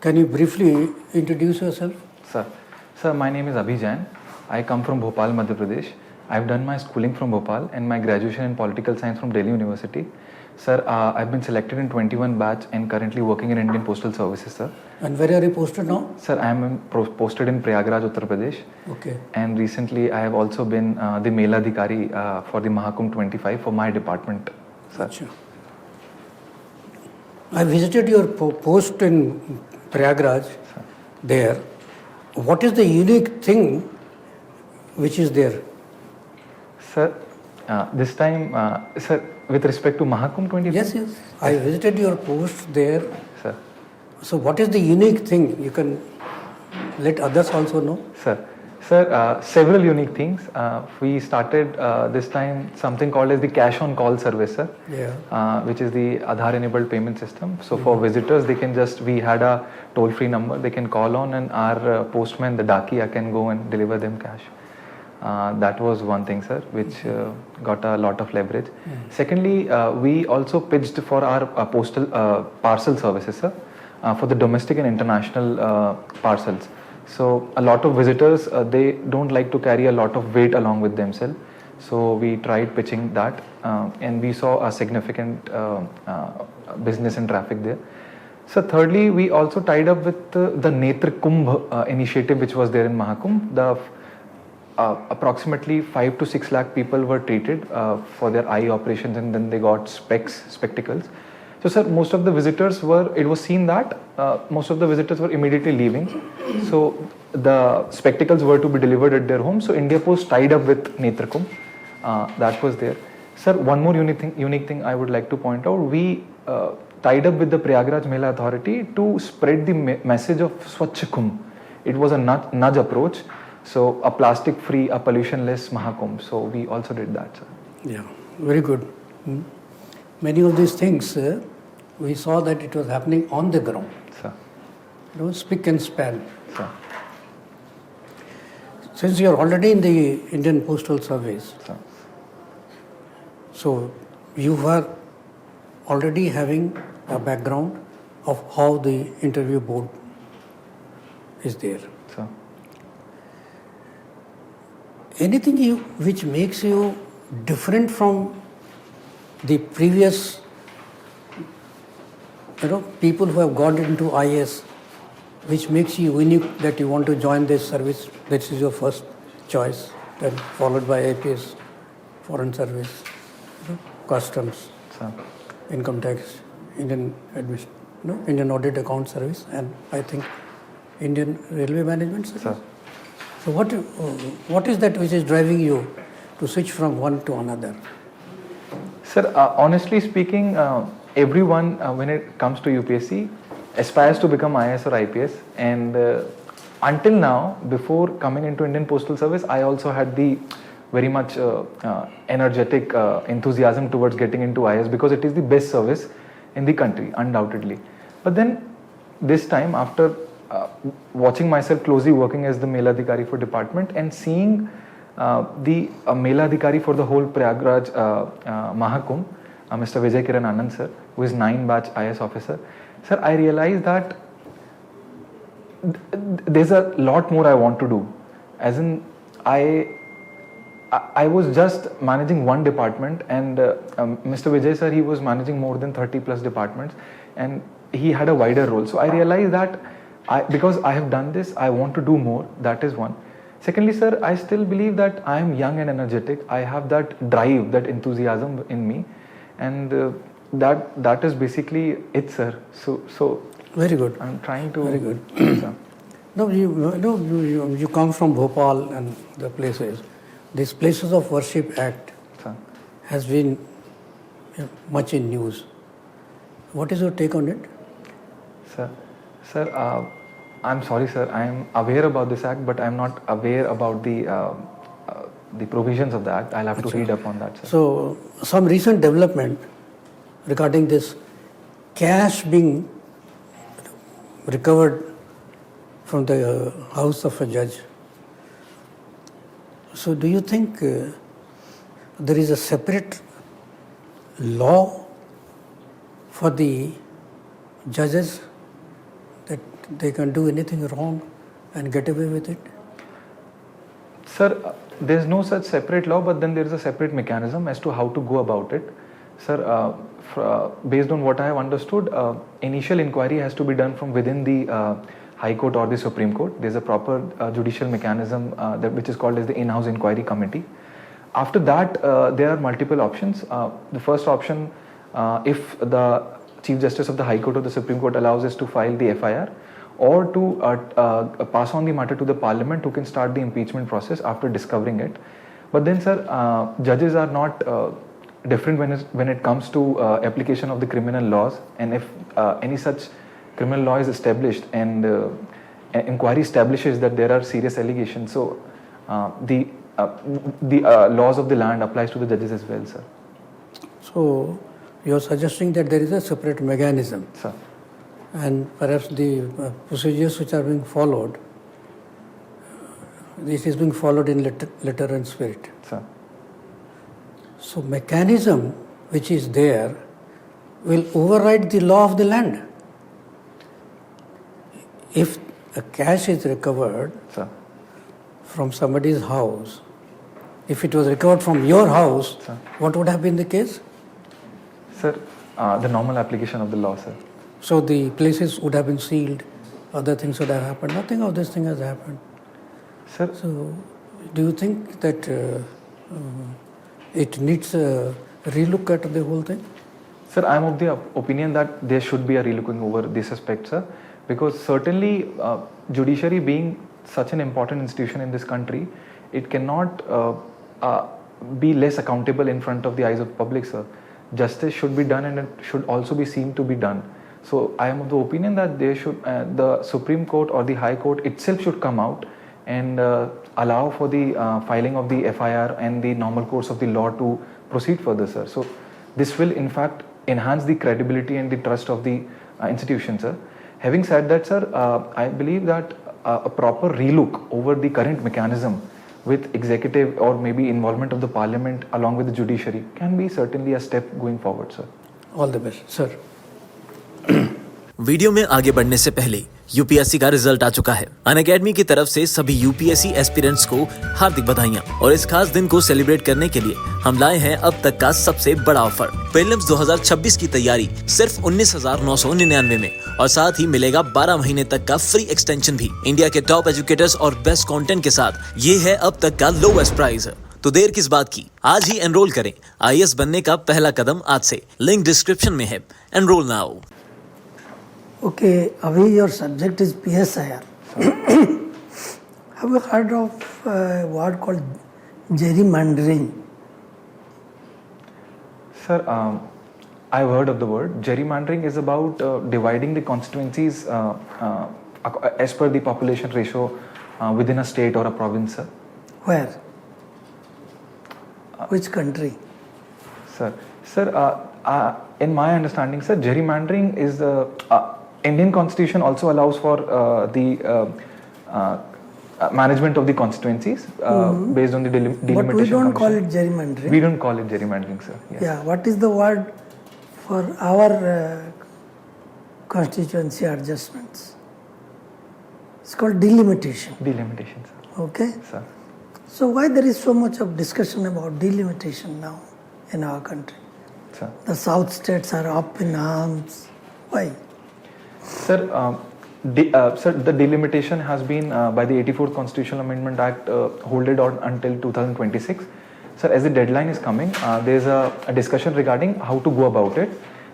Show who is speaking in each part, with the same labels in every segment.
Speaker 1: Can you briefly introduce yourself?
Speaker 2: Sir, my name is Abhi Jain. I come from Bhopal, Madhya Pradesh. I've done my schooling from Bhopal and my graduation in political science from Delhi University. Sir, I've been selected in 21 batch and currently working in Indian Postal Services, sir.
Speaker 1: And where are you posted now?
Speaker 2: Sir, I am posted in Prayagraj, Uttar Pradesh.
Speaker 1: Okay.
Speaker 2: And recently I have also been the Meladhikari for the Mahakumbh 25 for my department, sir.
Speaker 1: Achha. I visited your post in Prayagraj there. What is the unique thing which is there?
Speaker 2: Sir, this time, sir, with respect to Mahakumbh 25?
Speaker 1: Yes. I visited your post there.
Speaker 2: Sir.
Speaker 1: So what is the unique thing? You can let others also know.
Speaker 2: Sir, several unique things. We started this time something called as the cash on call service, sir.
Speaker 1: Yeah.
Speaker 2: Which is the Aadhaar enabled payment system. So for visitors, they can we had a toll free number they can call on, and our postman, the Dakiya, can go and deliver them cash. That was one thing, sir, which got a lot of leverage. Secondly, we also pitched for our postal parcel services, sir, for the domestic and international parcels. So a lot of visitors, they don't like to carry a lot of weight along with themselves. So we tried pitching that, and we saw a significant business and traffic there. So thirdly, we also tied up with the Mahakumbh initiative, which was there in Mahakumbh. The approximately 5 to 6 lakh people were treated for their eye operations, and then they got spectacles. So sir, most of the visitors it was seen that most of the visitors were immediately leaving. So the spectacles were to be delivered at their home. So India Post tied up with Netrakumbh. That was there. Sir, one more unique thing I would like to point out. We tied up with the Prayagraj Mela Authority to spread the message of Swachh Kumbh. It was a nudge approach. So a plastic free, a pollution less Mahakumbh. So we also did that, sir.
Speaker 1: Yeah, very good. Many of these things, we saw that it was happening on the ground.
Speaker 2: Sir.
Speaker 1: Spick and span.
Speaker 2: Sir.
Speaker 1: Since you are already in the Indian Postal Service,
Speaker 2: sir,
Speaker 1: so you are already having a background of how the interview board is there.
Speaker 2: Sir.
Speaker 1: Anything which makes you different from the previous people who have got into IAS, which makes you unique that you want to join this service, this is your first choice, then followed by IPS, Foreign Service, Customs,
Speaker 2: sir,
Speaker 1: Income Tax, Indian Admission, Indian Audit Account Service, and I think Indian Railway Management Service.
Speaker 2: Sir.
Speaker 1: So what is that which is driving you to switch from one to another?
Speaker 2: Sir, honestly speaking, everyone when it comes to UPSC aspires to become IAS or IPS, and until now, before coming into Indian Postal Service, I also had the very much energetic enthusiasm towards getting into IAS because it is the best service in the country, undoubtedly. But then this time, after watching myself closely working as the Meladhikari for department and seeing the Meladhikari for the whole Prayagraj Mahakumbh, Mr. Vijay Kiran Anand sir, who is 9 batch IAS officer. Sir, I realized that there's a lot more I want to do. As in, I was just managing one department, and Mr. Vijay sir, he was managing more than 30 plus departments, and he had a wider role. So I realized that because I have done this, I want to do more. That is one. Secondly, sir, I still believe that I am young and energetic. I have that drive, that enthusiasm in me, and that is basically it, sir. So
Speaker 1: very good.
Speaker 2: I'm trying to.
Speaker 1: Very good. No, you come from Bhopal and the places. This Places of Worship Act has been much in news. What is your take on it?
Speaker 2: Sir, I'm sorry, sir. I am aware about this act, but I'm not aware about the provisions of the act. I'll have to read up on that, sir.
Speaker 1: So, some recent development regarding this cash being recovered from the house of a judge. So, do you think there is a separate law for the judges that they can do anything wrong and get away with it?
Speaker 2: Sir, there is no such separate law, but then there is a separate mechanism as to how to go about it. Sir, based on what I have understood, initial inquiry has to be done from within the High Court or the Supreme Court. There is a proper judicial mechanism which is called as the in-house inquiry committee. After that, there are multiple options. The first option, if the Chief Justice of the High Court or the Supreme Court allows us to file the FIR, or to pass on the matter to the Parliament, who can start the impeachment process after discovering it. But then, sir, judges are not different when it comes to application of the criminal laws, and if any such criminal law is established and inquiry establishes that there are serious allegations, so the laws of the land applies to the judges as well, sir.
Speaker 1: So you are suggesting that there is a separate mechanism,
Speaker 2: Sir.
Speaker 1: and perhaps the procedures which are being followed, this is being followed in letter and spirit.
Speaker 2: Sir.
Speaker 1: So mechanism which is there will override the law of the land. If a cash is recovered,
Speaker 2: Sir.
Speaker 1: from somebody's house, if it was recovered from your house,
Speaker 2: Sir.
Speaker 1: what would have been the case?
Speaker 2: Sir, the normal application of the law, sir.
Speaker 1: So the places would have been sealed, other things would have happened. Nothing of this thing has happened.
Speaker 2: Sir,
Speaker 1: So do you think that it needs a relook at the whole thing?
Speaker 2: Sir, I am of the opinion that there should be a relooking over this aspect, sir, because certainly judiciary being such an important institution in this country, it cannot be less accountable in front of the eyes of the public, sir. Justice should be done, and it should also be seen to be done. So I am of the opinion that they should, the Supreme Court or the High Court itself should come out and allow for the filing of the FIR and the normal course of the law to proceed further, sir. So this will in fact enhance the credibility and the trust of the institution, sir. Having said that, sir, I believe that a proper relook over the current mechanism with executive or maybe involvement of the Parliament along with the judiciary can be certainly a step going forward, sir.
Speaker 1: All the best, sir.
Speaker 3: Video में आगे बढ़ने से पहले UPSC का result आ चुका है। Unacademy की तरफ से सभी यूपीएससी एस्पिरेंट्स को हार्दिक बधाइयां और इस खास दिन को सेलिब्रेट करने के लिए हम लाए हैं अब तक का सबसे बड़ा ऑफर। प्रीलिम्स 2026 की तैयारी सिर्फ 19,999 में और साथ ही मिलेगा 12 महीने तक का फ्री एक्सटेंशन भी। इंडिया के टॉप एजुकेटर्स और बेस्ट कंटेंट के साथ ये है अब तक का लोवेस्ट प्राइस। तो देर किस बात की, आज ही एनरोल करें। IAS बनने का पहला कदम आज से। लिंक डिस्क्रिप्शन में है। Enrol now.
Speaker 4: Okay, Abhi, your subject is PSIR. Have you heard of a word called gerrymandering?
Speaker 2: Sir, I've heard of the word. Gerrymandering is about dividing the constituencies as per the population ratio within a state or a province, sir.
Speaker 4: Where? Which country?
Speaker 2: Sir, in my understanding, sir, gerrymandering is Indian Constitution also allows for the management of the constituencies based on the delimitation.
Speaker 4: But we don't call it
Speaker 2: commission.
Speaker 4: gerrymandering.
Speaker 2: We don't call it gerrymandering, sir. Yes.
Speaker 4: Yeah, what is the word for our constituency adjustments? It's called delimitation.
Speaker 2: Delimitation, sir.
Speaker 4: Okay?
Speaker 2: Sir.
Speaker 4: So why there is so much of discussion about delimitation now in our country?
Speaker 2: Sir.
Speaker 4: The south states are up in arms. Why?
Speaker 2: Sir, sir, the delimitation has been by the 84th Constitutional Amendment Act holded on until 2026. Sir, as the deadline is coming, there is a discussion regarding how to go about it.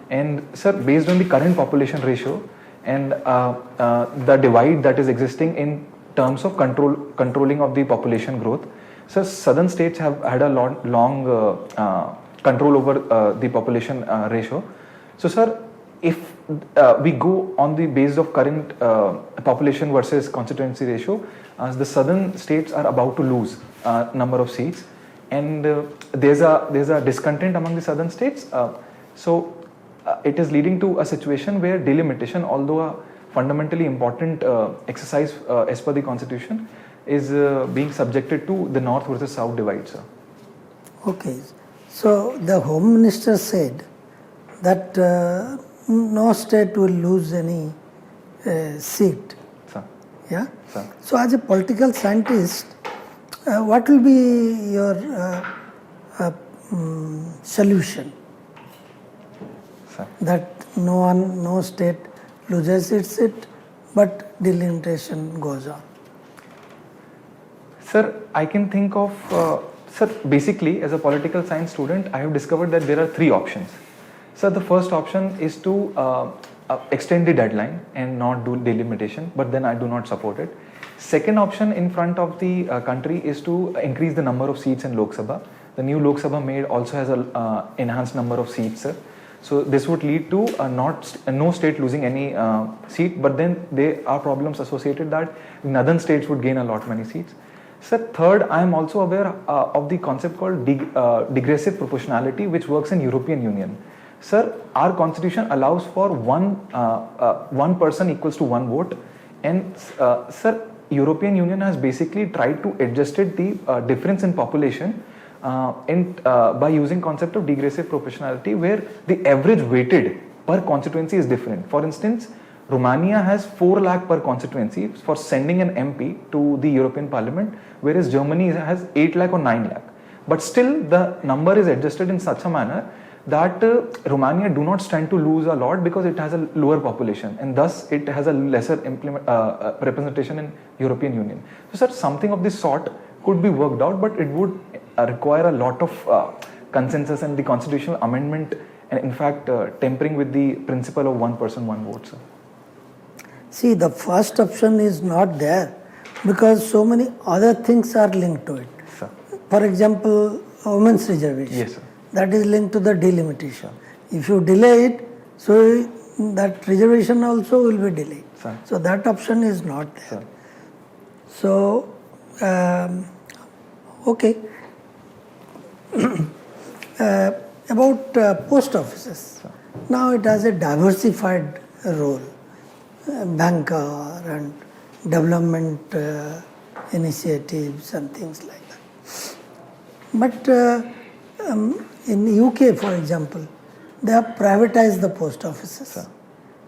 Speaker 2: And sir, based on the current population ratio and the divide that is existing in terms of controlling of the population growth, sir, southern states have had a long control over the population ratio. So, sir, if we go on the basis of current population versus constituency ratio, the southern states are about to lose number of seats, and there's a discontent among the southern states. So it is leading to a situation where delimitation, although a fundamentally important exercise as per the constitution, is being subjected to the north versus south divide, sir.
Speaker 4: Okay. So the Home Minister said that no state will lose any seat.
Speaker 2: Sir.
Speaker 4: Yeah.
Speaker 2: Sir.
Speaker 4: So, as a political scientist, what will be your solution?
Speaker 2: Sir.
Speaker 4: That no state loses its seat, but delimitation goes on.
Speaker 2: Sir, I can think of, sir, basically as a political science student, I have discovered that there are three options. Sir, the first option is to extend the deadline and not do delimitation, but then I do not support it. Second option in front of the country is to increase the number of seats in Lok Sabha. The new Lok Sabha made also has an enhanced number of seats, sir. So this would lead to no state losing any seat, but then there are problems associated that northern states would gain a lot many seats. Sir, third, I am also aware of the concept called digressive proportionality, which works in European Union. Sir, our constitution allows for one person equals to one vote, and sir, European Union has basically tried to adjust it the difference in population by using concept of digressive proportionality, where the average weighted per constituency is different. For instance, Romania has 4 lakh per constituency for sending an MP to the European Parliament, whereas Germany has 8 lakh or 9 lakh. But still, the number is adjusted in such a manner that Romania do not stand to lose a lot because it has a lower population, and thus it has a lesser representation in European Union. So, sir, something of this sort could be worked out, but it would require a lot of consensus and the constitutional amendment, and in fact tempering with the principle of one person, one vote, sir.
Speaker 4: See, the first option is not there because so many other things are linked to it.
Speaker 2: Sir.
Speaker 4: For example, women's reservation.
Speaker 2: Yes, sir.
Speaker 4: That is linked to the delimitation. If you delay it, so that reservation also will be delayed.
Speaker 2: Sir.
Speaker 4: So that option is not there.
Speaker 2: Sir.
Speaker 4: So, okay. About post offices.
Speaker 2: Sir.
Speaker 4: Now it has a diversified role. Banker and development initiatives and things like that. But in UK, for example, they have privatized the post offices.
Speaker 2: Sir.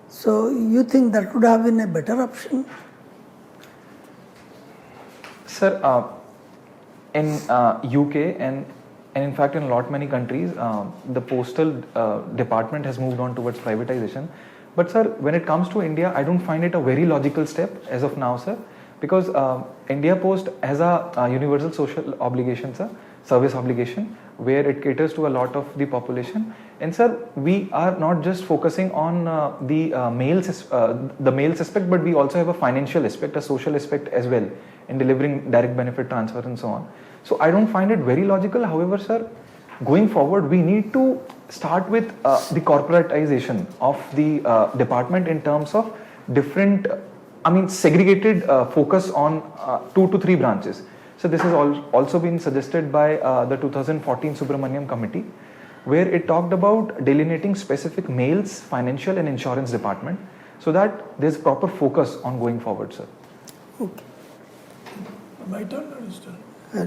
Speaker 4: So you think that would have been a better option?
Speaker 2: Sir, in UK and in fact in a lot many countries, the postal department has moved on towards privatization. But sir, when it comes to India, I don't find it a very logical step as of now, sir, because India Post has a universal social obligation, sir, service obligation, where it caters to a lot of the population. And sir, we are not just focusing on the male aspect, but we also have a financial aspect, a social aspect as well, in delivering direct benefit transfer and so on. So I don't find it very logical. However, sir, going forward, we need to start with the corporatization of the department in terms of different, segregated focus on 2 to 3 branches. So this has also been suggested by the 2014 Subramaniam Committee, where it talked about delineating specific males, financial and insurance department, so that there's proper focus on going forward, sir.
Speaker 4: Okay.
Speaker 5: My turn or his turn?
Speaker 4: I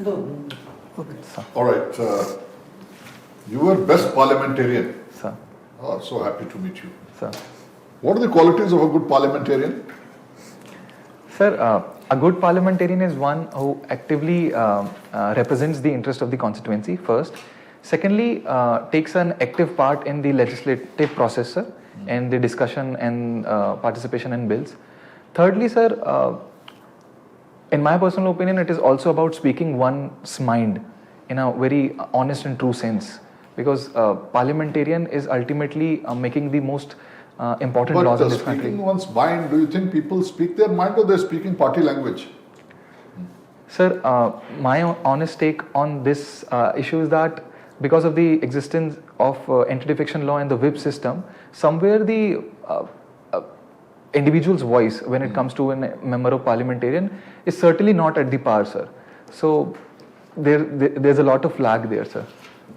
Speaker 4: don't know. Okay.
Speaker 2: Sir.
Speaker 5: All right. You were best parliamentarian.
Speaker 2: Sir.
Speaker 5: Oh, so happy to meet you.
Speaker 2: Sir.
Speaker 5: What are the qualities of a good parliamentarian?
Speaker 2: Sir, a good parliamentarian is one who actively represents the interest of the constituency, first. Secondly, takes an active part in the legislative process, sir, and the discussion and participation in bills. Thirdly, sir, in my personal opinion, it is also about speaking one's mind in a very honest and true sense, because parliamentarian is ultimately making the most important laws in this country.
Speaker 5: Speaking one's mind, do you think people speak their mind or they're speaking party language?
Speaker 2: Sir, my honest take on this issue is that because of the existence of anti-defection law and the whip system, somewhere the individual's voice when it comes to a member of parliamentarian is certainly not at the par, sir. So there's a lot of lag there, sir.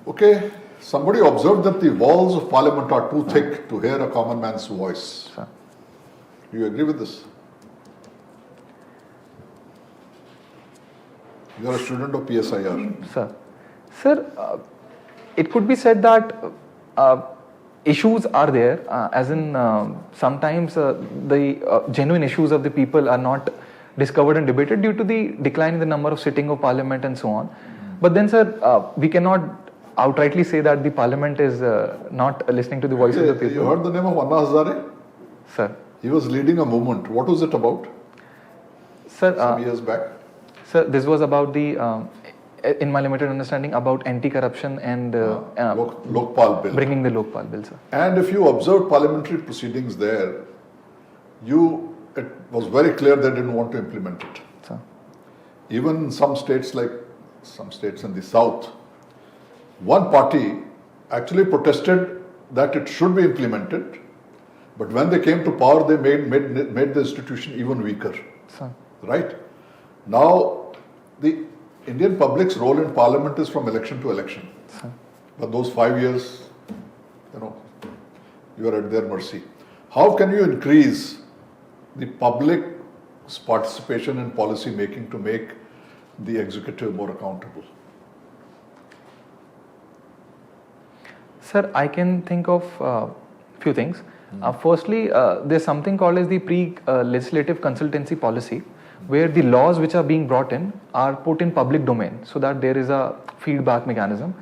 Speaker 5: Okay, somebody observed that the walls of parliament are too thick to hear a common man's voice.
Speaker 2: Sir.
Speaker 5: Do you agree with this? You are a student of PSIR.
Speaker 2: Sir, it could be said that issues are there, as in sometimes the genuine issues of the people are not discovered and debated due to the decline in the number of sitting of parliament and so on. But then, sir, we cannot outrightly say that the parliament is not listening to the voice of the people.
Speaker 5: You heard the name of Anna Hazare?
Speaker 2: Sir.
Speaker 5: He was leading a movement. What was it about?
Speaker 2: Sir,
Speaker 5: Some years back.
Speaker 2: Sir, this was about the, in my limited understanding, about anti-corruption and
Speaker 5: Lokpal bill.
Speaker 2: Bringing the Lokpal bill, sir.
Speaker 5: And if you observed parliamentary proceedings there, it was very clear they didn't want to implement it.
Speaker 2: Sir.
Speaker 5: Even some states, like some states in the south, one party actually protested that it should be implemented, but when they came to power, they made the institution even weaker.
Speaker 2: Sir.
Speaker 5: Right? Now, the Indian public's role in parliament is from election to election.
Speaker 2: Sir.
Speaker 5: But those 5 years, you are at their mercy. How can you increase the public's participation in policy making to make the executive more accountable?
Speaker 2: Sir, I can think of few things. Firstly, there's something called as the pre-legislative consultancy policy, where the laws which are being brought in are put in public domain so that there is a feedback mechanism.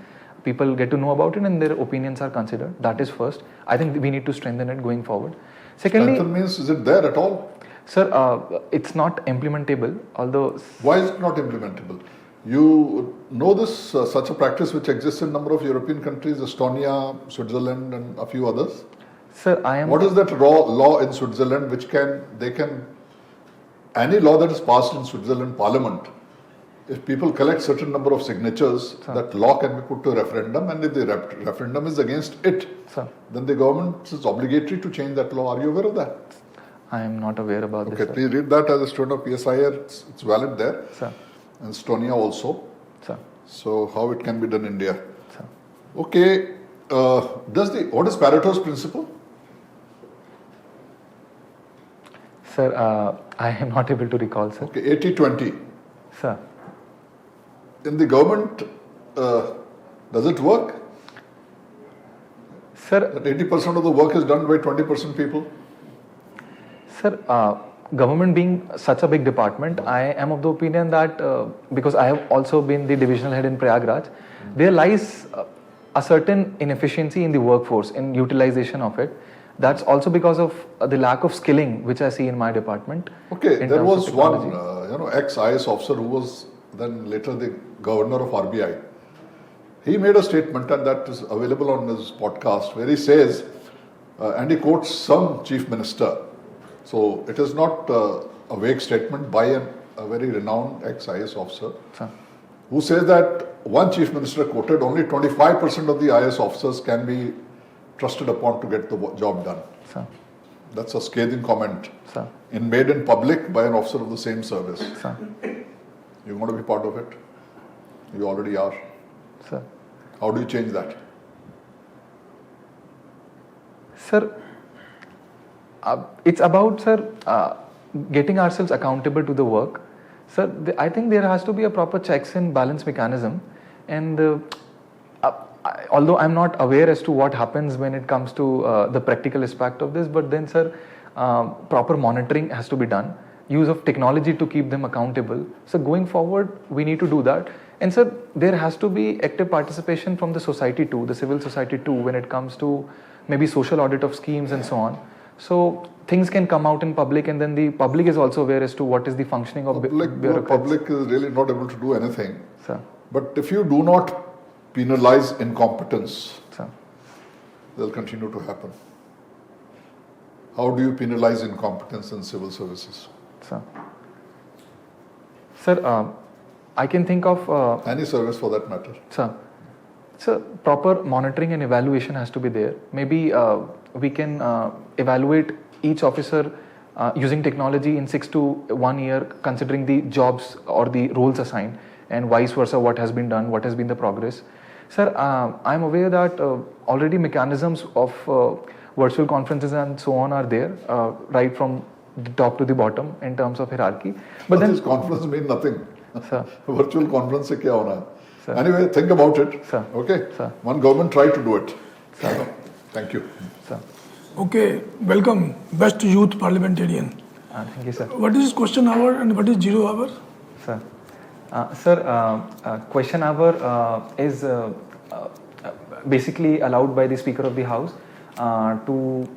Speaker 2: People get to know about it and their opinions are considered. That is first. I think we need to strengthen it going forward. Secondly,
Speaker 5: Strengthen means, is it there at all?
Speaker 2: Sir, it's not implementable, although...
Speaker 5: Why is it not implementable? You know this, such a practice which exists in a number of European countries, Estonia, Switzerland and a few others.
Speaker 2: Sir, I am...
Speaker 5: What is that law in Switzerland which any law that is passed in Switzerland Parliament, if people collect certain number of signatures,
Speaker 2: Sir.
Speaker 5: that law can be put to a referendum, and if the referendum is against it,
Speaker 2: Sir.
Speaker 5: then the government is obligatory to change that law. Are you aware of that?
Speaker 2: I am not aware about this.
Speaker 5: Okay, please read that as a student of PSIR. It's valid there.
Speaker 2: Sir.
Speaker 5: And Estonia also.
Speaker 2: Sir.
Speaker 5: So how it can be done in India?
Speaker 2: Sir.
Speaker 5: Okay, what is Pareto's principle?
Speaker 2: Sir, I am not able to recall, sir.
Speaker 5: Okay, 80-20.
Speaker 2: Sir.
Speaker 5: In the government, does it work?
Speaker 2: Sir,
Speaker 5: That 80% of the work is done by 20% people?
Speaker 2: Sir, government being such a big department, I am of the opinion that because I have also been the divisional head in Prayagraj, there lies a certain inefficiency in the workforce, in utilization of it. That's also because of the lack of skilling which I see in my department.
Speaker 5: Okay,
Speaker 2: in
Speaker 5: there
Speaker 2: terms of
Speaker 5: was one
Speaker 2: technology.
Speaker 5: ex-IAS officer who was then later the governor of RBI. He made a statement, and that is available on his podcast, where he says, and he quotes some chief minister. So it is not a vague statement by a very renowned ex-IAS officer,
Speaker 2: Sir.
Speaker 5: who says that one chief minister quoted, only 25% of the IAS officers can be trusted upon to get the job done.
Speaker 2: Sir.
Speaker 5: That's a scathing comment.
Speaker 2: Sir.
Speaker 5: Made in public by an officer of the same service.
Speaker 2: Sir.
Speaker 5: You want to be part of it? You already are.
Speaker 2: Sir.
Speaker 5: How do you change that?
Speaker 2: Sir, it's about, sir, getting ourselves accountable to the work. Sir, I think there has to be a proper checks and balance mechanism. And although I'm not aware as to what happens when it comes to the practical aspect of this, but then, sir, proper monitoring has to be done. Use of technology to keep them accountable. So going forward, we need to do that. And sir, there has to be active participation from the society too, the civil society too, when it comes to maybe social audit of schemes and so on. So things can come out in public, and then the public is also aware as to what is the functioning of bureaucrats.
Speaker 5: Public is really not able to do anything.
Speaker 2: Sir.
Speaker 5: But if you do not penalize incompetence,
Speaker 2: Sir.
Speaker 5: they'll continue to happen. How do you penalize incompetence in civil services?
Speaker 2: Sir. Sir, I can think of...
Speaker 5: Any service for that matter.
Speaker 2: Sir. So proper monitoring and evaluation has to be there. Maybe we can evaluate each officer using technology in 6 to 1 year, considering the jobs or the roles assigned, and vice versa, what has been done, what has been the progress. Sir, I'm aware that already mechanisms of virtual conferences and so on are there, right from the top to the bottom in terms of hierarchy. But then
Speaker 5: this conference means nothing.
Speaker 2: Sir.
Speaker 5: Virtual conference se kya hona hai?
Speaker 2: Sir.
Speaker 5: Anyway, think about it.
Speaker 2: Sir.
Speaker 5: Okay?
Speaker 2: Sir.
Speaker 5: One government tried to do it.
Speaker 2: Sir.
Speaker 5: Thank Thank you.
Speaker 2: Sir.
Speaker 6: Okay, welcome, best youth parliamentarian.
Speaker 2: Thank you, sir.
Speaker 6: What is question hour and what is 0 hour?
Speaker 2: Sir. Question hour is basically allowed by the Speaker of the House to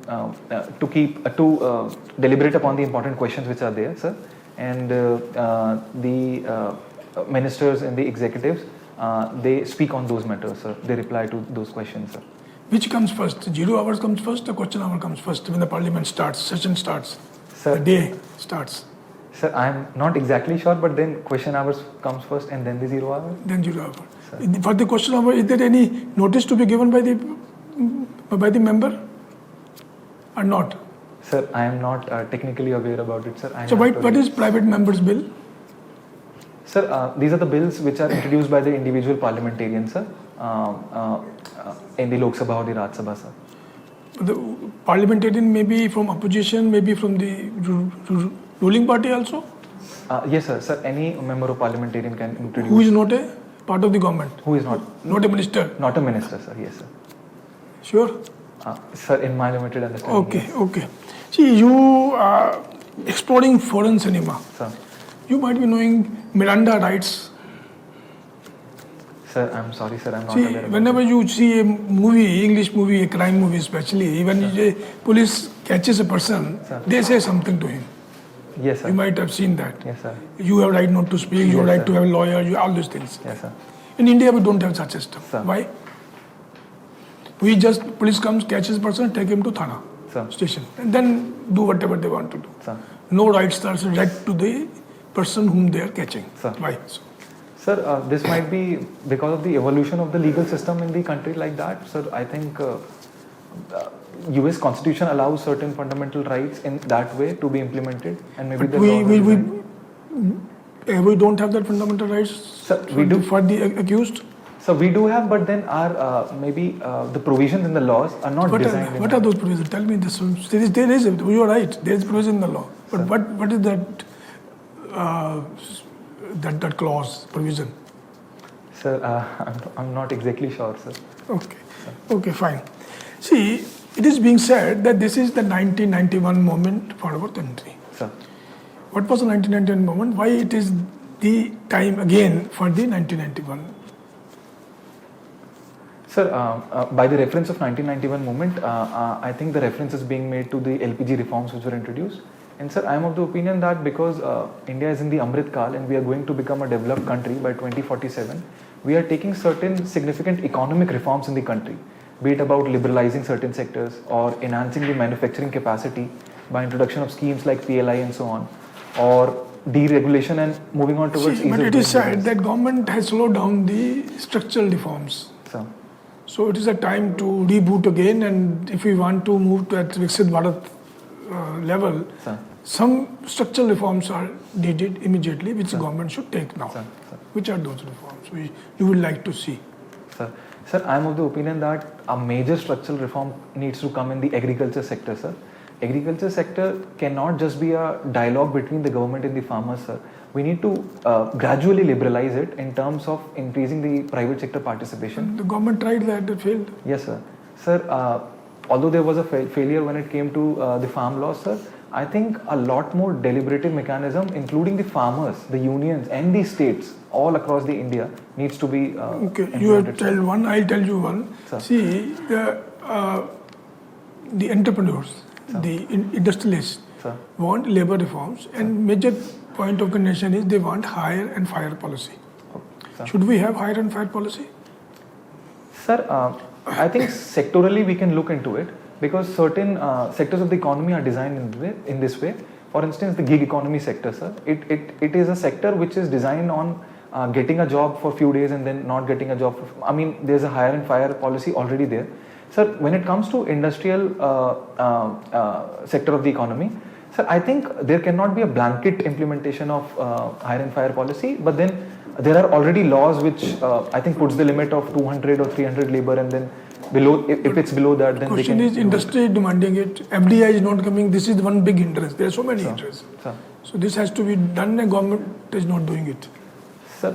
Speaker 2: deliberate upon the important questions which are there, sir, and the ministers and the executives they speak on those matters, sir. They reply to those questions, sir.
Speaker 6: Which comes first? 0 hours comes first or question hour comes first when the parliament starts, session starts,
Speaker 2: Sir.
Speaker 6: the day starts?
Speaker 2: Sir, I am not exactly sure, but then question hours comes first and then the 0 hour.
Speaker 6: Then 0 hour. For the question hour, is there any notice to be given by the member or not?
Speaker 2: Sir, I am not technically aware about it, sir.
Speaker 6: So what is private members bill?
Speaker 2: Sir, these are the bills which are introduced by the individual parliamentarians, sir, in the Lok Sabha or the Raj Sabha, sir.
Speaker 6: The parliamentarian may be from opposition, maybe from the ruling party also?
Speaker 2: Yes, sir. Sir, any member of parliamentarian can introduce.
Speaker 6: Who is not a part of the government?
Speaker 2: Who is not?
Speaker 6: Not a minister?
Speaker 2: Not a minister, sir. Yes, sir.
Speaker 6: Sure?
Speaker 2: Sir, in my limited understanding.
Speaker 6: Okay, okay. See, you are exploring foreign cinema.
Speaker 2: Sir.
Speaker 6: You might be knowing Miranda rights.
Speaker 2: Sir, I'm sorry, sir. I'm not
Speaker 6: See,
Speaker 2: aware about
Speaker 6: whenever you see a movie, English movie, a crime movie especially, when the police catches a person, they say something to him.
Speaker 2: it. Yes, sir.
Speaker 6: You might have seen that.
Speaker 2: Yes, sir.
Speaker 6: You have right not to speak, you have
Speaker 2: Yes,
Speaker 6: right
Speaker 2: sir.
Speaker 6: to have a lawyer, all those things.
Speaker 2: Yes, sir.
Speaker 6: In India, we don't have such system.
Speaker 2: Sir.
Speaker 6: Why? We just, police comes, catches a person, take him to Thana
Speaker 2: Sir.
Speaker 6: station, and then do whatever they want to do.
Speaker 2: Sir.
Speaker 6: No rights are read to the person whom they are catching.
Speaker 2: Sir.
Speaker 6: Why? So,
Speaker 2: Sir, this might be because of the evolution of the legal system in the country like that. Sir, I think US Constitution allows certain fundamental rights in that way to be implemented, and maybe
Speaker 6: but
Speaker 2: the law will design-
Speaker 6: we don't have that fundamental rights
Speaker 2: Sir, we do.
Speaker 6: for the accused.
Speaker 2: So we do have, but then our maybe the provisions in the laws are not designed.
Speaker 6: What are those provisions? Tell me this. There is. You are right. There is provision in the law. But what is that? That clause provision.
Speaker 2: Sir, I'm not exactly sure, sir.
Speaker 6: Okay. Okay. Fine. See, it is being said that this is the 1991 moment for our country.
Speaker 2: Sir.
Speaker 6: What was the 1991 moment? Why it is the time again for the 1991?
Speaker 2: Sir, by the reference of 1991 moment, I think the reference is being made to the LPG reforms which were introduced. And sir, I am of the opinion that because India is in the Amrit Kal and we are going to become a developed country by 2047, we are taking certain significant economic reforms in the country, be it about liberalizing certain sectors or enhancing the manufacturing capacity by introduction of schemes like PLI and so on, or deregulation and moving on towards
Speaker 6: See,
Speaker 2: ease
Speaker 6: but
Speaker 2: of
Speaker 6: it is
Speaker 2: doing
Speaker 6: said
Speaker 2: business.
Speaker 6: that government has slowed down the structural reforms.
Speaker 2: Sir.
Speaker 6: So it is a time to reboot again, and if we want to move to at Viksit Bharat level,
Speaker 2: Sir.
Speaker 6: some structural reforms are needed immediately, which the government should take now.
Speaker 2: Sir.
Speaker 6: Which are those reforms you would like to see?
Speaker 2: Sir, I am of the opinion that a major structural reform needs to come in the agriculture sector, sir. Agriculture sector cannot just be a dialogue between the government and the farmers, sir. We need to gradually liberalize it in terms of increasing the private sector participation.
Speaker 6: The government tried that, it failed.
Speaker 2: Yes, sir. Sir, although there was a failure when it came to the farm laws, sir, I think a lot more deliberative mechanism, including the farmers, the unions and the states all across the India needs to be
Speaker 6: Okay, you have
Speaker 2: implemented,
Speaker 6: tell
Speaker 2: sir.
Speaker 6: one, I'll tell you one.
Speaker 2: Sir.
Speaker 6: See, the entrepreneurs, the industrialists
Speaker 2: Sir.
Speaker 6: want labor reforms, and major point of contention is they want hire and fire policy.
Speaker 2: Sir.
Speaker 6: Should we have hire and fire policy?
Speaker 2: Sir, I think sectorally we can look into it because certain sectors of the economy are designed in this way. For instance, the gig economy sector, sir. It is a sector which is designed on getting a job for few days and then not getting a job. There's a hire and fire policy already there. Sir, when it comes to industrial sector of the economy, sir, I think there cannot be a blanket implementation of hire and fire policy, but then there are already laws which I think puts the limit of 200 or 300 labor, and then below, if it's below that, then
Speaker 6: Question
Speaker 2: they
Speaker 6: is
Speaker 2: can.
Speaker 6: industry demanding it. FDI is not coming. This is one big hindrance. There are so many
Speaker 2: Sir.
Speaker 6: hindrances.
Speaker 2: Sir.
Speaker 6: So this has to be done, and government is not doing it.
Speaker 2: Sir,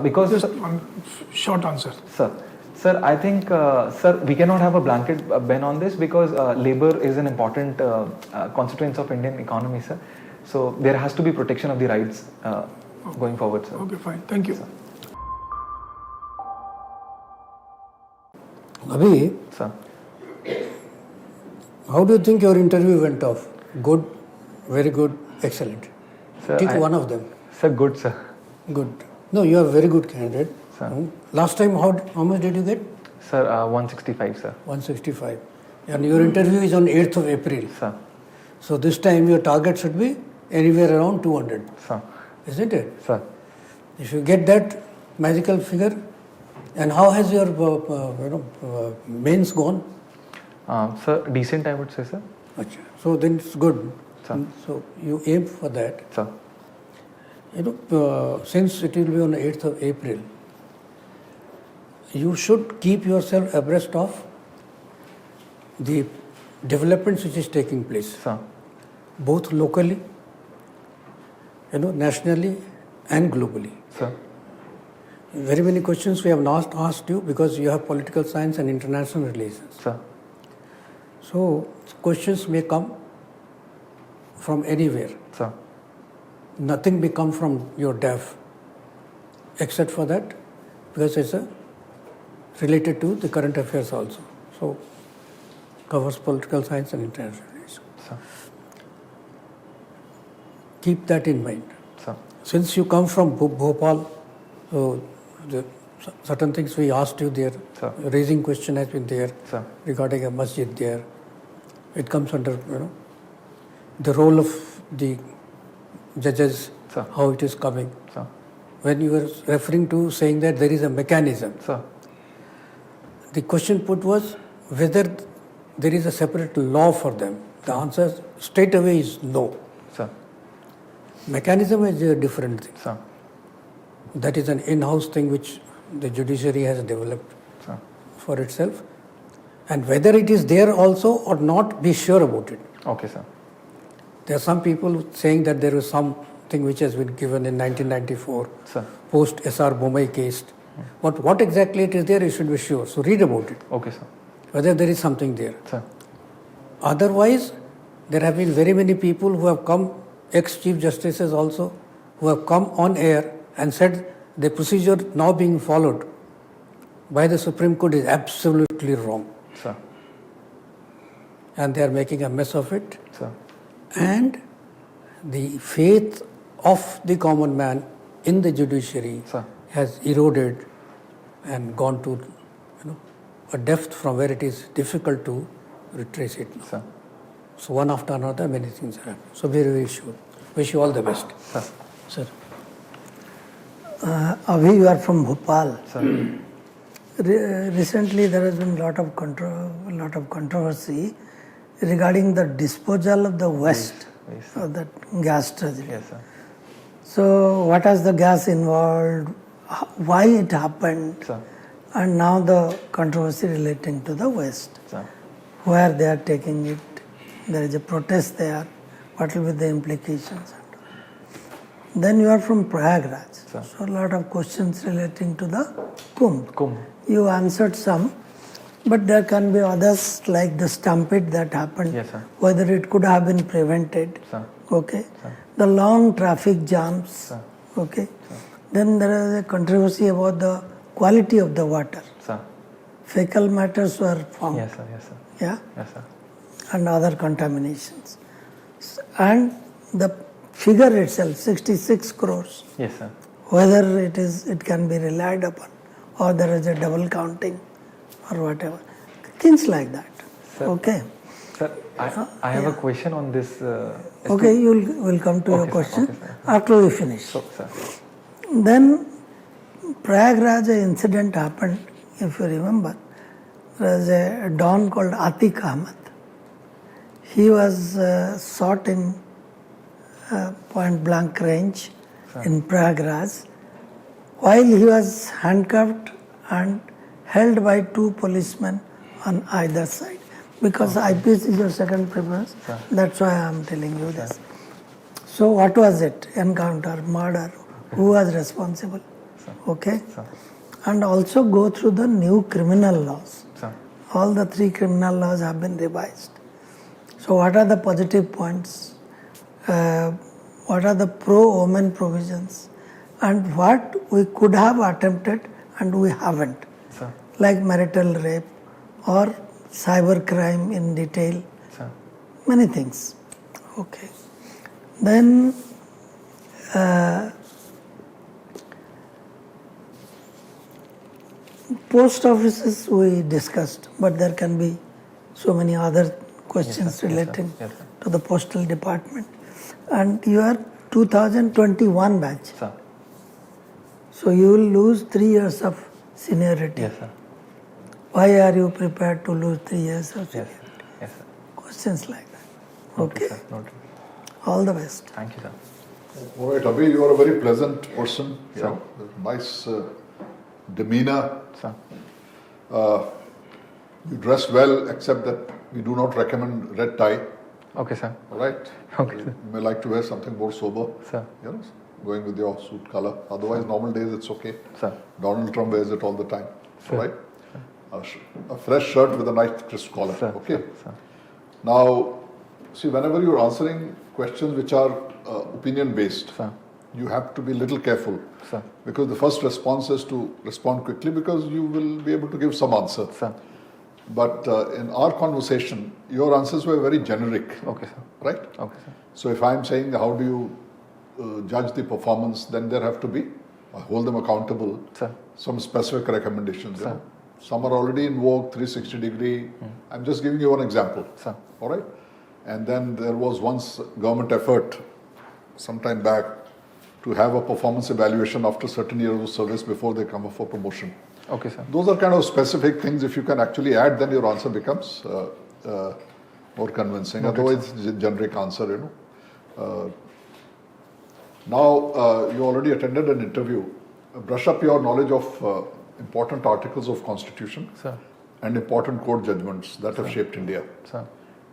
Speaker 2: because
Speaker 6: Just one short answer.
Speaker 2: Sir, Sir, I think, sir, we cannot have a blanket ban on this because labor is an important constituent of Indian economy, sir. So there has to be protection of the rights going forward, sir.
Speaker 6: Okay, fine. Thank you.
Speaker 1: Abhi,
Speaker 2: Sir.
Speaker 1: how do you think your interview went off? Good, very good, excellent.
Speaker 2: Sir,
Speaker 1: Pick one of them.
Speaker 2: Sir, good, sir.
Speaker 1: Good. No, you are a very good candidate.
Speaker 2: Sir.
Speaker 1: Last time, how much did you get?
Speaker 2: Sir, 165, sir.
Speaker 1: 165. And your interview is on 8th of April.
Speaker 2: Sir.
Speaker 1: So this time your target should be anywhere around 200.
Speaker 2: Sir.
Speaker 1: Isn't it?
Speaker 2: Sir.
Speaker 1: If you get that magical figure, and how has your mains gone?
Speaker 2: Sir, decent, I would say, sir.
Speaker 1: Achha. So then it's good.
Speaker 2: Sir.
Speaker 1: So you aim for that.
Speaker 2: Sir.
Speaker 1: Since it will be on 8th of April, you should keep yourself abreast of the developments which is taking place,
Speaker 2: Sir.
Speaker 1: both locally, nationally and globally.
Speaker 2: Sir.
Speaker 1: Very many questions we have not asked you because you have political science and international relations.
Speaker 2: Sir.
Speaker 1: So questions may come from anywhere.
Speaker 2: Sir.
Speaker 1: Nothing may come from your DAF, except for that, because it's related to the current affairs also. So covers political science and international relations.
Speaker 2: Sir.
Speaker 1: Keep that in mind.
Speaker 2: Sir.
Speaker 1: Since you come from Bhopal, so certain things we asked you there.
Speaker 2: Sir.
Speaker 1: Raising question has been there.
Speaker 2: Sir.
Speaker 1: Regarding a masjid there. It comes under the role of the judges,
Speaker 2: Sir.
Speaker 1: how it is coming.
Speaker 2: Sir.
Speaker 1: When you were referring to saying that there is a mechanism,
Speaker 2: Sir.
Speaker 1: the question put was whether there is a separate law for them. The answer straight away is no.
Speaker 2: Sir.
Speaker 1: Mechanism is a different thing.
Speaker 2: Sir.
Speaker 1: That is an in-house thing which the judiciary has developed
Speaker 2: Sir.
Speaker 1: for itself. And whether it is there also or not, be sure about it.
Speaker 2: Okay, sir.
Speaker 1: There are some people saying that there is something which has been given in 1994,
Speaker 2: Sir.
Speaker 1: post SR Bombay case. But what exactly it is there, you should be sure. So read about it,
Speaker 2: Okay, sir.
Speaker 1: whether there is something there.
Speaker 2: Sir.
Speaker 1: Otherwise, there have been very many people who have come, ex-chief justices also, who have come on air and said the procedure now being followed by the Supreme Court is absolutely wrong.
Speaker 2: Sir.
Speaker 1: And they are making a mess of it.
Speaker 2: Sir.
Speaker 1: And the faith of the common man in the judiciary
Speaker 2: Sir.
Speaker 1: has eroded and gone to a depth from where it is difficult to retrace it now.
Speaker 2: Sir.
Speaker 1: So one after another, many things are happening. So very, very sure. Wish you all the best.
Speaker 2: Sir.
Speaker 1: Sir.
Speaker 4: Abhi, you are from Bhopal.
Speaker 2: Sir.
Speaker 4: Recently, there has been a lot of controversy regarding the disposal of the waste of that gas tragedy.
Speaker 2: Yes, sir.
Speaker 4: So, what was the gas involved? Why it happened?
Speaker 2: Sir.
Speaker 4: And now the controversy relating to the waste.
Speaker 2: Sir.
Speaker 4: Where they are taking it? There is a protest there. What will be the implications? Then you are from Prayagraj.
Speaker 2: Sir.
Speaker 4: So, a lot of questions relating to the Kumbh.
Speaker 2: Kumbh.
Speaker 4: You answered some, but there can be others like the stampede that happened.
Speaker 2: Yes, sir.
Speaker 4: Whether it could have been prevented.
Speaker 2: Sir.
Speaker 4: Okay.
Speaker 2: Sir.
Speaker 4: The long traffic jams.
Speaker 2: Sir.
Speaker 4: Okay. Sir. Then there is a controversy about the quality of the water.
Speaker 2: Sir.
Speaker 4: Fecal matters were found.
Speaker 2: Yes, sir. Yes, sir.
Speaker 4: Yeah.
Speaker 2: Yes, sir.
Speaker 4: And other contaminations. And the figure itself, 66 crores.
Speaker 2: Yes, sir.
Speaker 4: Whether it can be relied upon, or there is a double counting, or whatever. Things like that.
Speaker 2: Sir.
Speaker 4: Okay.
Speaker 2: Sir, I have a question on this.
Speaker 4: Okay, we'll come to your
Speaker 2: sir.
Speaker 4: question
Speaker 2: Okay, sir.
Speaker 4: after we finish.
Speaker 2: So, sir.
Speaker 4: Then Prayagraj incident happened, if you remember. There was a don called Atiq Ahmed. He was shot in point blank range in Prayagraj while he was handcuffed and held by two policemen on either side. Because IPS is your second preference, that's why I am telling you this. So what was it? Encounter, murder? Who was responsible? Okay? and also go through the new criminal laws.
Speaker 2: Sir.
Speaker 4: All the 3 criminal laws have been revised. So what are the positive points? What are the pro-women provisions? And what we could have attempted and we haven't.
Speaker 2: Sir.
Speaker 4: Like marital rape or cyber crime in detail.
Speaker 2: Sir.
Speaker 4: Many things. Okay. Then post offices we discussed, but there can be so many other questions
Speaker 2: Yes, sir.
Speaker 4: relating
Speaker 2: Yes, sir.
Speaker 4: to the postal department. And you are 2021 batch.
Speaker 2: Sir.
Speaker 4: So you will lose 3 years of seniority.
Speaker 2: Yes, sir.
Speaker 4: Why are you prepared to lose 3 years of
Speaker 2: Yes,
Speaker 4: seniority?
Speaker 2: sir. Yes, sir.
Speaker 4: Questions like that.
Speaker 2: Noted,
Speaker 4: Okay.
Speaker 2: sir. Noted.
Speaker 4: All the best.
Speaker 2: Thank you, sir.
Speaker 5: All right, Abhi, you are a very pleasant person. You
Speaker 2: Sir.
Speaker 5: know, nice demeanor.
Speaker 2: Sir.
Speaker 5: You dressed well, except that we do not recommend red tie.
Speaker 2: Okay, sir.
Speaker 5: All right.
Speaker 2: Okay,
Speaker 5: You
Speaker 2: sir.
Speaker 5: may like to wear something more sober.
Speaker 2: Sir.
Speaker 5: You know, going with your suit color. Otherwise, normal days it's okay.
Speaker 2: Sir.
Speaker 5: Donald Trump wears it all the time.
Speaker 2: Sir.
Speaker 5: All right. A fresh shirt with a nice crisp collar.
Speaker 2: Sir.
Speaker 5: Okay.
Speaker 2: Sir.
Speaker 5: Now, see, whenever you're answering questions which are opinion based,
Speaker 2: Sir.
Speaker 5: you have to be little careful.
Speaker 2: Sir.
Speaker 5: Because the first response is to respond quickly because you will be able to give some answer.
Speaker 2: Sir.
Speaker 5: But in our conversation, your answers were very generic,
Speaker 2: Okay, sir.
Speaker 5: right?
Speaker 2: Okay, sir.
Speaker 5: So if I'm saying how do you judge the performance, then there have to be, hold them accountable,
Speaker 2: Sir.
Speaker 5: some specific recommendations. You
Speaker 2: Sir.
Speaker 5: know. Some are already in vogue, 360 degree. I'm just giving you one example.
Speaker 2: Sir.
Speaker 5: All right? And then there was once government effort some time back to have a performance evaluation after certain years of service before they come up for promotion.
Speaker 2: Okay, sir.
Speaker 5: Those are kind of specific things. If you can actually add, then your answer becomes more convincing. Otherwise, it's a generic answer, you know. Now, you already attended an interview. Brush up your knowledge of important articles of Constitution
Speaker 2: Sir.
Speaker 5: and important court judgments that have shaped India.
Speaker 2: Sir.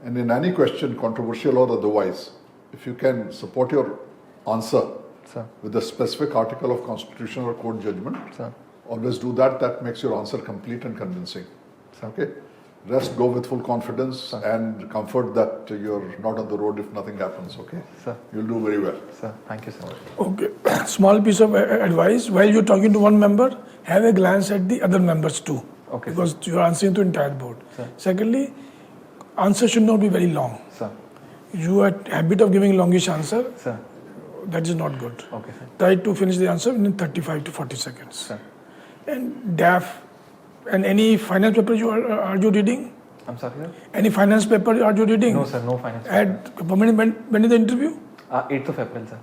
Speaker 5: And in any question, controversial or otherwise, if you can support your answer
Speaker 2: Sir.
Speaker 5: with a specific article of Constitution or court judgment,
Speaker 2: Sir.
Speaker 5: always do that. That makes your answer complete and convincing.
Speaker 2: Sir.
Speaker 5: Okay? Rest, go with full confidence and comfort that you're not on the road if nothing happens. Okay?
Speaker 2: Sir.
Speaker 5: You'll do very well.
Speaker 2: Sir. Thank you, sir.
Speaker 6: Okay. Small piece of advice. While you're talking to one member, have a glance at the other members too.
Speaker 2: Okay,
Speaker 6: Because you're answering to entire board.
Speaker 2: Sir.
Speaker 6: Secondly, answer should not be very long.
Speaker 2: Sir.
Speaker 6: You are habit of giving longish answer.
Speaker 2: Sir.
Speaker 6: That is not good.
Speaker 2: Okay, sir.
Speaker 6: Try to finish the answer within 35 to 40 seconds.
Speaker 2: Sir.
Speaker 6: And DAF and any finance paper are you reading?
Speaker 2: I'm sorry, sir.
Speaker 6: Any finance paper are you reading?
Speaker 2: No, sir. No finance.
Speaker 6: When is the interview?
Speaker 2: 8th of April, sir.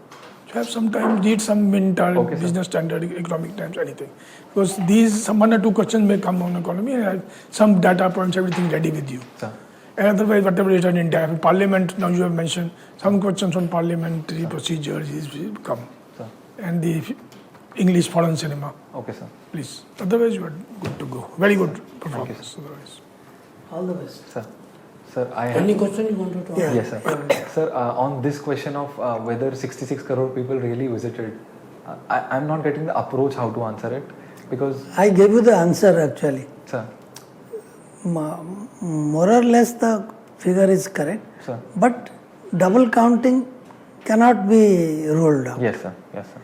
Speaker 6: You have some time, read some Mint or
Speaker 2: Okay, sir.
Speaker 6: Business Standard, Economic Times, anything. Because these, some 1 or 2 questions may come on economy and have some data points, everything ready with you.
Speaker 2: Sir.
Speaker 6: And otherwise, whatever is done in DAF, Parliament, now you have mentioned some questions on parliamentary procedures come.
Speaker 2: Sir.
Speaker 6: And the English foreign cinema,
Speaker 2: Okay, sir.
Speaker 6: please. Otherwise, you are good to go. Very good performance. Otherwise.
Speaker 4: All the best.
Speaker 2: Sir. Sir, I have...
Speaker 1: Any question you wanted to ask?
Speaker 4: Yeah.
Speaker 2: Yes, sir. Sir, on this question of whether 66 crore people really visited, I'm not getting the approach how to answer it because...
Speaker 4: I gave you the answer actually.
Speaker 2: Sir.
Speaker 4: More or less the figure is correct.
Speaker 2: Sir.
Speaker 4: But double counting cannot be ruled out.
Speaker 2: Yes, sir. Yes, sir.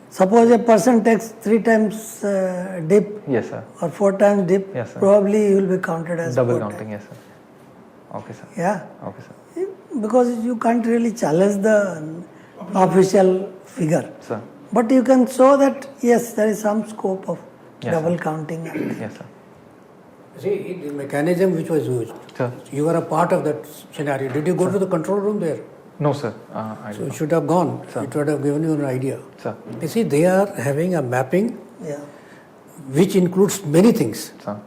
Speaker 4: Suppose a person takes 3 times dip
Speaker 2: Yes, sir.
Speaker 4: or 4 times dip,
Speaker 2: Yes, sir.
Speaker 4: probably he will be counted as
Speaker 2: Double
Speaker 4: 4
Speaker 2: counting,
Speaker 4: times.
Speaker 2: yes, sir. Okay, sir.
Speaker 4: Yeah,
Speaker 2: Okay, sir.
Speaker 4: because you can't really challenge the official figure.
Speaker 2: Sir.
Speaker 4: But you can show that yes, there is some scope of
Speaker 2: Yes,
Speaker 4: double
Speaker 2: sir.
Speaker 4: counting.
Speaker 2: Yes, sir.
Speaker 1: See, the mechanism which was used,
Speaker 2: Sir.
Speaker 1: you were a part of that scenario. Did you go to the control room there?
Speaker 2: No, sir. I
Speaker 1: So
Speaker 2: don't
Speaker 1: you
Speaker 2: know.
Speaker 1: should have gone.
Speaker 2: Sir.
Speaker 1: It would have given you an idea.
Speaker 2: Sir.
Speaker 1: You see, they are having a mapping
Speaker 4: Yeah.
Speaker 1: which includes many things.
Speaker 2: Sir.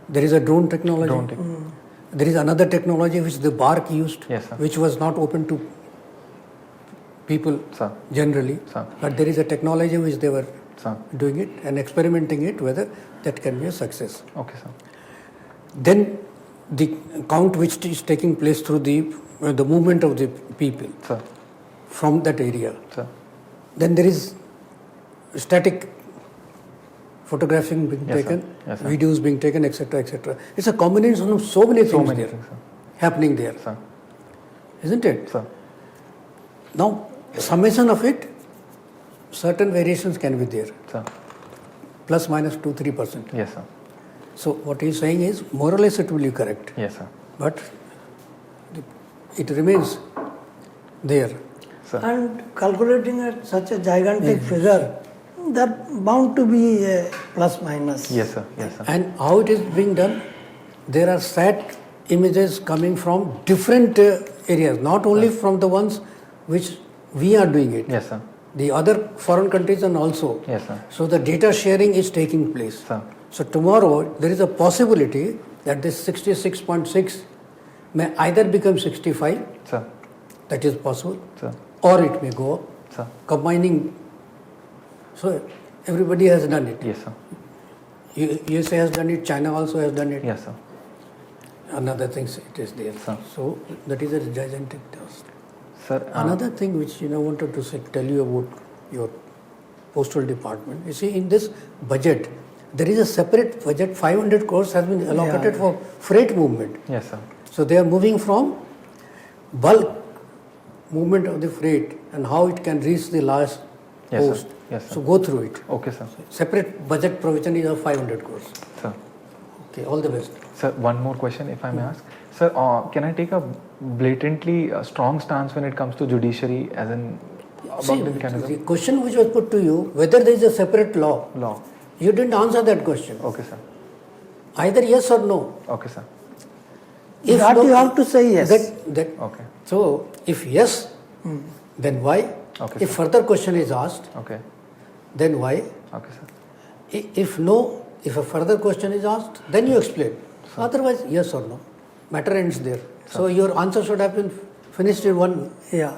Speaker 1: There is a drone technology.
Speaker 2: Drone tech.
Speaker 1: There is another technology which the BARC used,
Speaker 2: Yes, sir.
Speaker 1: which was not open to people
Speaker 2: Sir.
Speaker 1: generally.
Speaker 2: Sir.
Speaker 1: But there is a technology which they were
Speaker 2: Sir.
Speaker 1: doing it and experimenting it, whether that can be a success.
Speaker 2: Okay, sir.
Speaker 1: Then the count which is taking place through the movement of the people
Speaker 2: Sir.
Speaker 1: from that area.
Speaker 2: Sir.
Speaker 1: Then there is static photographing being
Speaker 2: Yes, sir.
Speaker 1: taken,
Speaker 2: Yes, sir.
Speaker 1: videos being taken, etc., etc. It's a combination of so many things there
Speaker 2: things, sir.
Speaker 1: happening there,
Speaker 2: Sir.
Speaker 1: isn't it?
Speaker 2: Sir.
Speaker 1: Now, summation of it, certain variations can be there,
Speaker 2: Sir.
Speaker 1: plus minus 2-3%.
Speaker 2: Yes, sir.
Speaker 1: So what he's saying is, more or less it will be correct,
Speaker 2: Yes, sir.
Speaker 1: but it remains there.
Speaker 2: Sir.
Speaker 4: And calculating at such a gigantic figure, that bound to be a plus minus.
Speaker 2: Yes, sir. Yes, sir.
Speaker 1: And how it is being done, there are sat images coming from different areas, not only from the ones which we are doing it.
Speaker 2: Yes, sir.
Speaker 1: The other foreign countries and also.
Speaker 2: Yes, sir.
Speaker 1: So the data sharing is taking place.
Speaker 2: Sir.
Speaker 1: So tomorrow there is a possibility that this 66.6 may either become 65,
Speaker 2: Sir.
Speaker 1: that is possible,
Speaker 2: Sir.
Speaker 1: or it may go up,
Speaker 2: Sir.
Speaker 1: combining. So everybody has done it.
Speaker 2: Yes, sir.
Speaker 1: USA has done it, China also has done it.
Speaker 2: Yes, sir.
Speaker 1: Another thing it is there.
Speaker 2: Sir.
Speaker 1: So that is a gigantic task.
Speaker 2: Sir.
Speaker 1: Another thing which I wanted to tell you about your postal department. You see, in this budget, there is a separate budget. 500 crores has been allocated for freight movement.
Speaker 2: Yes, sir.
Speaker 1: So they are moving from bulk movement of the freight and how it can reach the last
Speaker 2: Yes, sir.
Speaker 1: post.
Speaker 2: Yes, sir.
Speaker 1: So go through it.
Speaker 2: Okay, sir.
Speaker 1: Separate budget provision is of 500 crores.
Speaker 2: Sir.
Speaker 1: Okay, all the best.
Speaker 2: Sir, one more question, if I may ask. Sir, can I take a blatantly strong stance when it comes to judiciary, as in about
Speaker 1: See,
Speaker 2: the
Speaker 1: the
Speaker 2: mechanism?
Speaker 1: question which was put to you, whether there is a separate law,
Speaker 2: Law.
Speaker 1: you didn't answer that question.
Speaker 2: Okay, sir.
Speaker 1: Either yes or no.
Speaker 2: Okay, sir.
Speaker 1: If
Speaker 4: That
Speaker 1: no,
Speaker 4: you have to say yes.
Speaker 2: Okay.
Speaker 1: So, if yes, then why?
Speaker 2: Okay,
Speaker 1: If
Speaker 2: sir.
Speaker 1: further question is asked,
Speaker 2: Okay.
Speaker 1: then why?
Speaker 2: Okay, sir.
Speaker 1: If no, if a further question is asked, then you explain. Otherwise, yes or no. Matter ends there. So your answer should have been finished in one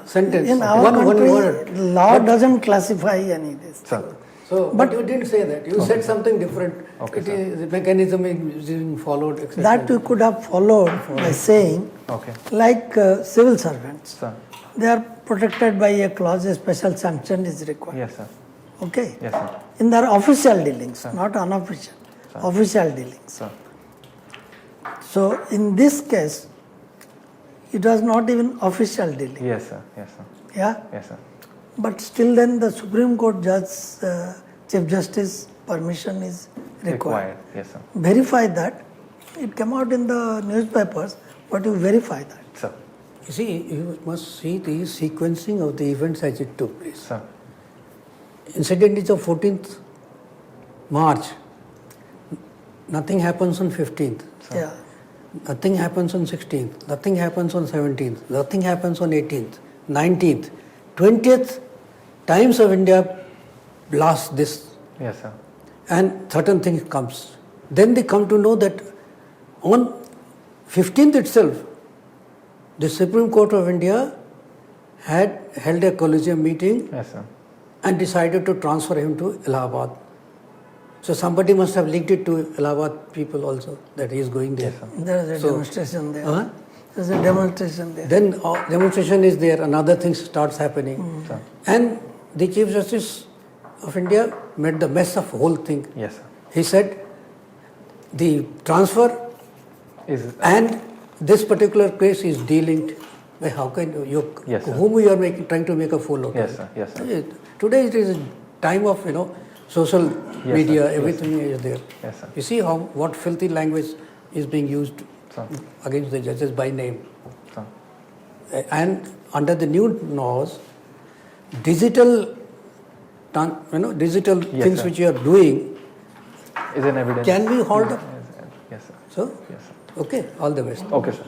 Speaker 1: sentence.
Speaker 4: In our
Speaker 1: one
Speaker 4: country,
Speaker 1: word.
Speaker 4: law doesn't classify any of this.
Speaker 2: Sir.
Speaker 1: So, but you didn't say that. You said something different.
Speaker 2: Okay,
Speaker 1: It
Speaker 2: sir.
Speaker 1: is, the mechanism is being followed, etc.
Speaker 4: That we could have followed by saying,
Speaker 2: Okay.
Speaker 4: like civil servants,
Speaker 2: Sir.
Speaker 4: they are protected by a clause, a special sanction is required.
Speaker 2: Yes, sir.
Speaker 4: Okay?
Speaker 2: Yes, sir.
Speaker 4: In their official dealings, not unofficial, official dealings.
Speaker 2: Sir.
Speaker 4: So, in this case, it was not even official dealing.
Speaker 2: Yes, sir. Yes, sir.
Speaker 4: Yeah?
Speaker 2: Yes, sir.
Speaker 4: But still then the Supreme Court judge, Chief Justice permission is required.
Speaker 2: Yes, sir.
Speaker 4: Verify that. It came out in the newspapers, but you verify that.
Speaker 2: Sir.
Speaker 1: You see, you must see the sequencing of the events as it took place.
Speaker 2: Sir.
Speaker 1: Incident is of 14th March. Nothing happens on 15th.
Speaker 4: Yeah.
Speaker 1: Nothing happens on 16th. Nothing happens on 17th. Nothing happens on 18th, 19th. 20th, Times of India blasts this
Speaker 2: Yes, sir.
Speaker 1: and certain things comes. Then they come to know that on 15th itself, the Supreme Court of India had held a collegium meeting
Speaker 2: Yes, sir.
Speaker 1: and decided to transfer him to Allahabad. So somebody must have linked it to Allahabad people also, that he is going there.
Speaker 2: Yes, sir.
Speaker 4: There is a
Speaker 1: So-
Speaker 4: demonstration there.
Speaker 1: Huh?
Speaker 4: There is a demonstration there.
Speaker 1: Then demonstration is there, another thing starts happening.
Speaker 2: Sir.
Speaker 1: And the Chief Justice of India made the mess of whole thing.
Speaker 2: Yes, sir.
Speaker 1: He said the transfer
Speaker 2: Is
Speaker 1: and this particular case is delinked. Well, how can you,
Speaker 2: Yes, sir.
Speaker 1: whom you are trying to make a fool of?
Speaker 2: Yes, sir. Yes, sir.
Speaker 1: Today it is a time of, social
Speaker 2: Yes,
Speaker 1: media,
Speaker 2: sir. Yes,
Speaker 1: everything is there.
Speaker 2: Yes, sir.
Speaker 1: You see what filthy language is being used
Speaker 2: Sir.
Speaker 1: against the judges by name.
Speaker 2: Sir.
Speaker 1: And under the new laws, digital
Speaker 2: Yes,
Speaker 1: things
Speaker 2: sir.
Speaker 1: which you are doing
Speaker 2: Is an evidence.
Speaker 1: can be hauled up.
Speaker 2: Yes, sir.
Speaker 1: So,
Speaker 2: Yes, sir.
Speaker 1: okay, all the best.
Speaker 2: Okay, sir.